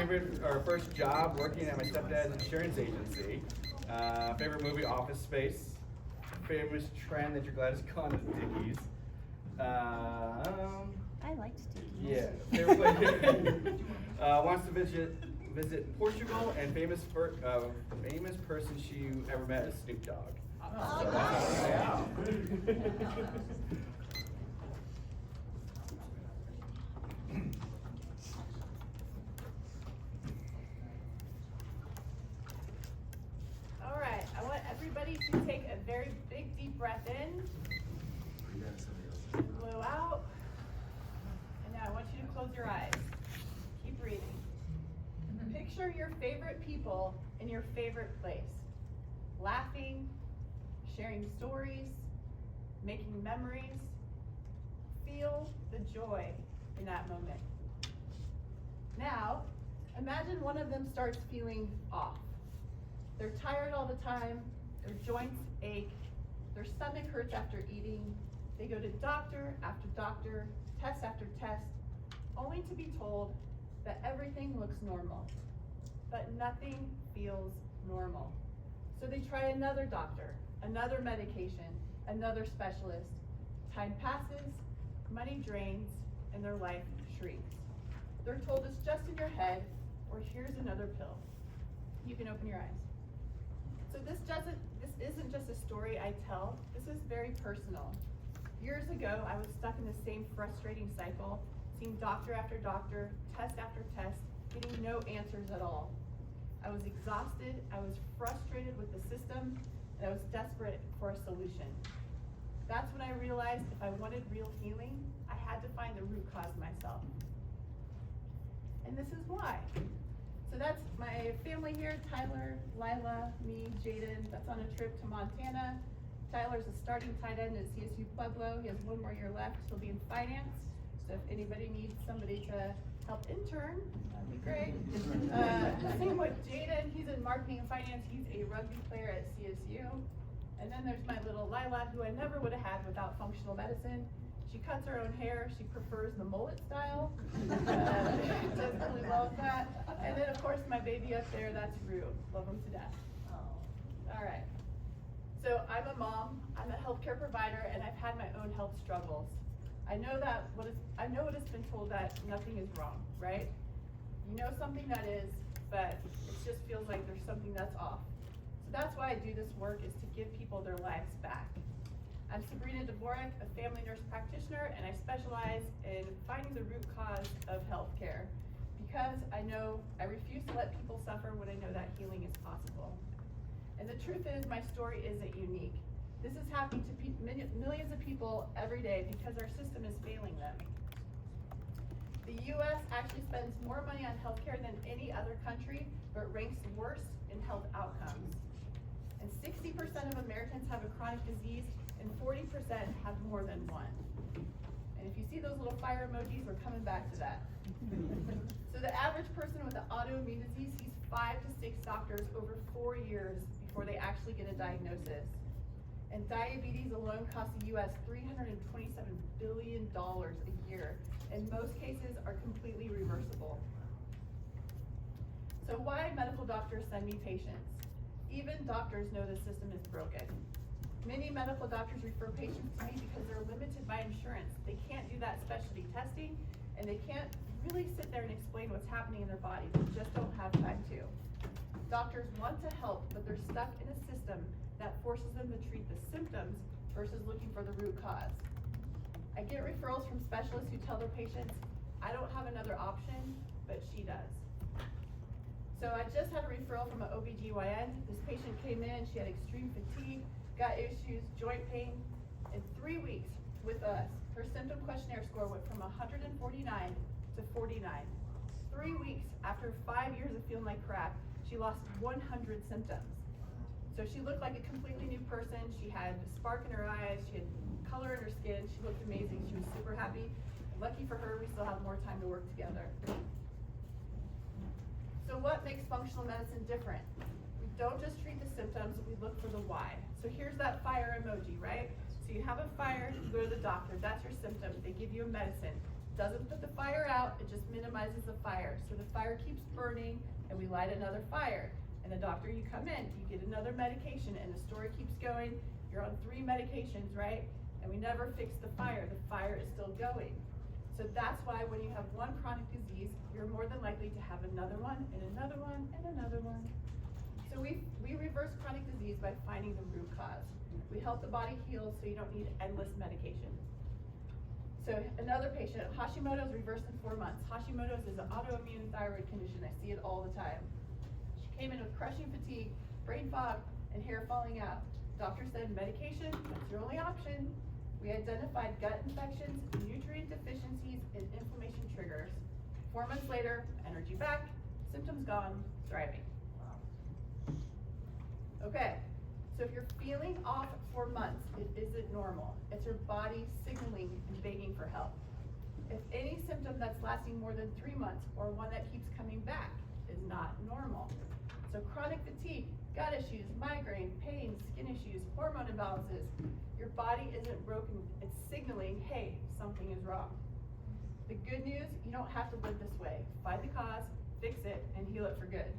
favorite or first job working at my stepdad's insurance agency. Favorite movie, Office Space. Famous trend that you're glad is gone is Dickies. I liked Dickies. Yeah. Favorite place wants to visit Portugal, and famous person she ever met is Snoop Dogg. Oh, Yeah. All right, I want everybody to take a very big deep breath in, blow out, and now I want you to close your eyes. Keep breathing. Picture your favorite people in your favorite place, laughing, sharing stories, making memories. Feel the joy in that moment. Now, imagine one of them starts feeling off. They're tired all the time, their joints ache, their stomach hurts after eating, they go to doctor after doctor, test after test, only to be told that everything looks normal, but nothing feels normal. So they try another doctor, another medication, another specialist. Time passes, money drains, and their life shrinks. They're told it's just in your head, or here's another pill. You can open your eyes. So this isn't just a story I tell, this is very personal. Years ago, I was stuck in the same frustrating cycle, seeing doctor after doctor, test after test, getting no answers at all. I was exhausted, I was frustrated with the system, and I was desperate for a solution. That's when I realized if I wanted real healing, I had to find the root cause myself. And this is why. So that's my family here, Tyler, Lila, me, Jaden. That's on a trip to Montana. Tyler's a starting tight end at CSU Pueblo. He has one more year left. He'll be in finance. So if anybody needs somebody to help intern, that'd be great. Same with Jaden. He's in marketing and finance. He's a rugby player at CSU. And then there's my little Lila, who I never would have had without functional medicine. She cuts her own hair. She prefers the mullet style. Does really well with that. And then, of course, my baby up there, that's Rue. Love him to death. All right. So I'm a mom. I'm a healthcare provider, and I've had my own health struggles. I know what has been told that nothing is wrong, right? You know something that is, but it just feels like there's something that's off. So that's why I do this work, is to give people their lives back. I'm Sabrina Dvorak, a family nurse practitioner, and I specialize in finding the root cause of healthcare, because I refuse to let people suffer when I know that healing is possible. And the truth is, my story isn't unique. This is happening to millions of people every day because our system is failing them. The US actually spends more money on healthcare than any other country, but ranks worst in health outcomes. And 60% of Americans have a chronic disease, and 40% have more than one. And if you see those little fire emojis, we're coming back to that. So the average person with an autoimmune disease sees 5 to 6 doctors over 4 years before they actually get a diagnosis. And diabetes alone costs the US $327 billion a year, and most cases are completely reversible. So why medical doctors send me patients? Even doctors know the system is broken. Many medical doctors refer patients to me because they're limited by insurance. They can't do that specialty testing, and they can't really sit there and explain what's happening in their body. They just don't have time to. Doctors want to help, but they're stuck in a system that forces them to treat the symptoms versus looking for the root cause. I get referrals from specialists who tell their patients, I don't have another option, but she does. So I just had a referral from an OBGYN. This patient came in, she had extreme fatigue, gut issues, joint pain. In 3 weeks with us, her symptom questionnaire score went from 149 to 49. 3 weeks after 5 years of feeling like crap, she lost 100 symptoms. So she looked like a completely new person. She had a spark in her eyes, she had color in her skin, she looked amazing, she was super happy. Lucky for her, we still have more time to work together. So what makes functional medicine different? We don't just treat the symptoms, we look for the why. So here's that fire emoji, right? So you have a fire, you go to the doctor, that's your symptom, they give you a medicine. doesn't put the fire out, it just minimizes the fire. So the fire keeps burning and we light another fire. And the doctor, you come in, you get another medication, and the story keeps going. You're on 3 medications, right? And we never fix the fire is still going. So that's why when you have one chronic disease, you're more than likely to have another one, and another one, and another one. So we reverse chronic disease by finding the root cause. We help the body heal so you don't need endless medication. So another patient, Hashimoto's reversed in 4 months. Hashimoto's is an autoimmune thyroid condition. I see it all the time. She came in with crushing fatigue, brain fog, and hair falling out. Doctor said medication, that's your only option. We identified gut infections, nutrient deficiencies, and inflammation triggers. 4 months later, energy back, symptoms gone, thriving. Okay, so if you're feeling off for months, it isn't normal. It's your body signaling and begging for help. If any symptom that's lasting more than 3 months or one that keeps coming back is not normal. So chronic fatigue, gut issues, migraine, pain, skin issues, hormone imbalances, your body isn't broken, it's signaling, hey, something is wrong. The good news, you don't have to live this way. Find the cause, fix it, and heal it for good.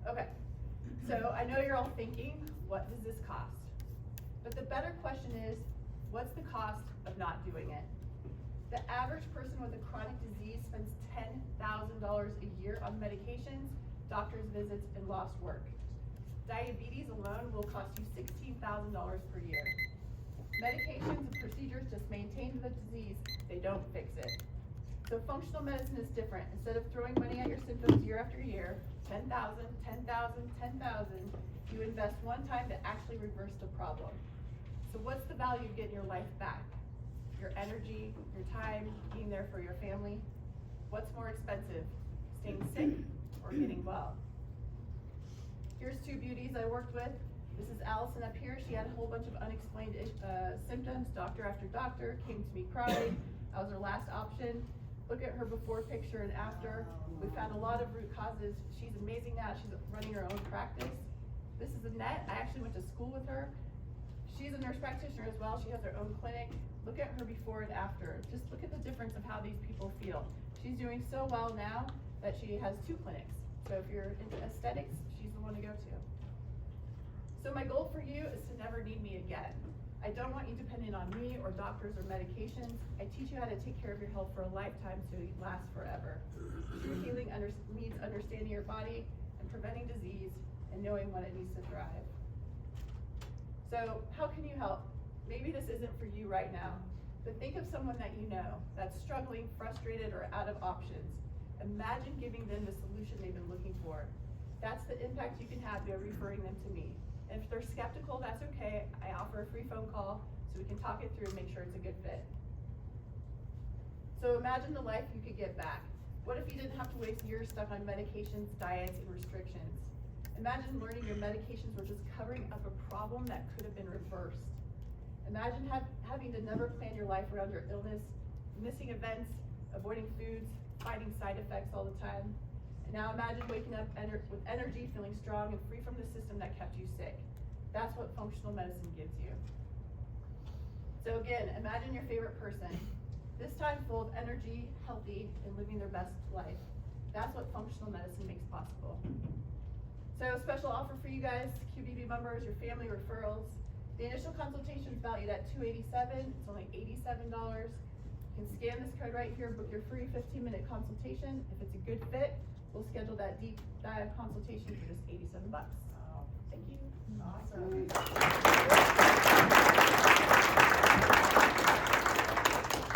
Okay, so I know you're all thinking, what does this cost? But the better question is, what's the cost of not doing it? The average person with a chronic disease spends $10,000 a year on medications, doctor's visits, and lost work. Diabetes alone will cost you $16,000 per year. Medications and procedures just maintain the disease, they don't fix it. So functional medicine is different. Instead of throwing money at your symptoms year after year, 10,000, 10,000, 10,000, you invest one time to actually reverse the problem. So what's the value of getting your life back? Your energy, your time, being there for your family? What's more expensive, staying sick or getting well? Here's 2 beauties I worked with. This is Allison up here. She had a whole bunch of unexplained symptoms. Doctor after doctor came to me crying. That was her last option. Look at her before picture and after. We found a lot of root causes. She's amazing now. She's running her own practice. This is Annette. I actually went to school with her. She's a nurse practitioner as well. She has her own clinic. Look at her before and after. Just look at the difference of how these people feel. She's doing so well now that she has 2 clinics. So if you're into aesthetics, she's the one to go to. So my goal for you is to never need me again. I don't want you dependent on me or doctors or medications. I teach you how to take care of your health for a lifetime so you last forever. True healing means understanding your body and preventing disease and knowing when it needs to thrive. So how can you help? Maybe this isn't for you right now, but think of someone that you know that's struggling, frustrated, or out of options. Imagine giving them the solution they've been looking for. That's the impact you can have by referring them to me. And if they're skeptical, that's okay. I offer a free phone call so we can talk it through and make sure it's a good fit. So imagine the life you could get back. What if you didn't have to waste years stuck on medications, diets, and restrictions? Imagine learning your medications were just covering up a problem that could have been reversed. Imagine having to never plan your life around your illness, missing events, avoiding foods, fighting side effects all the time. And now imagine waking up with energy, feeling strong and free from the system that kept you sick. That's what functional medicine gives you. So again, imagine your favorite person. This time full of energy, healthy, and living their best life. That's what functional medicine makes possible. So special offer for you guys, QBB members, your family referrals. The initial consultation is valued at $287. It's only $87. You can scan this code right here, book your free 15-minute consultation. If it's a good fit, we'll schedule that deep dive consultation for just $87. Thank you.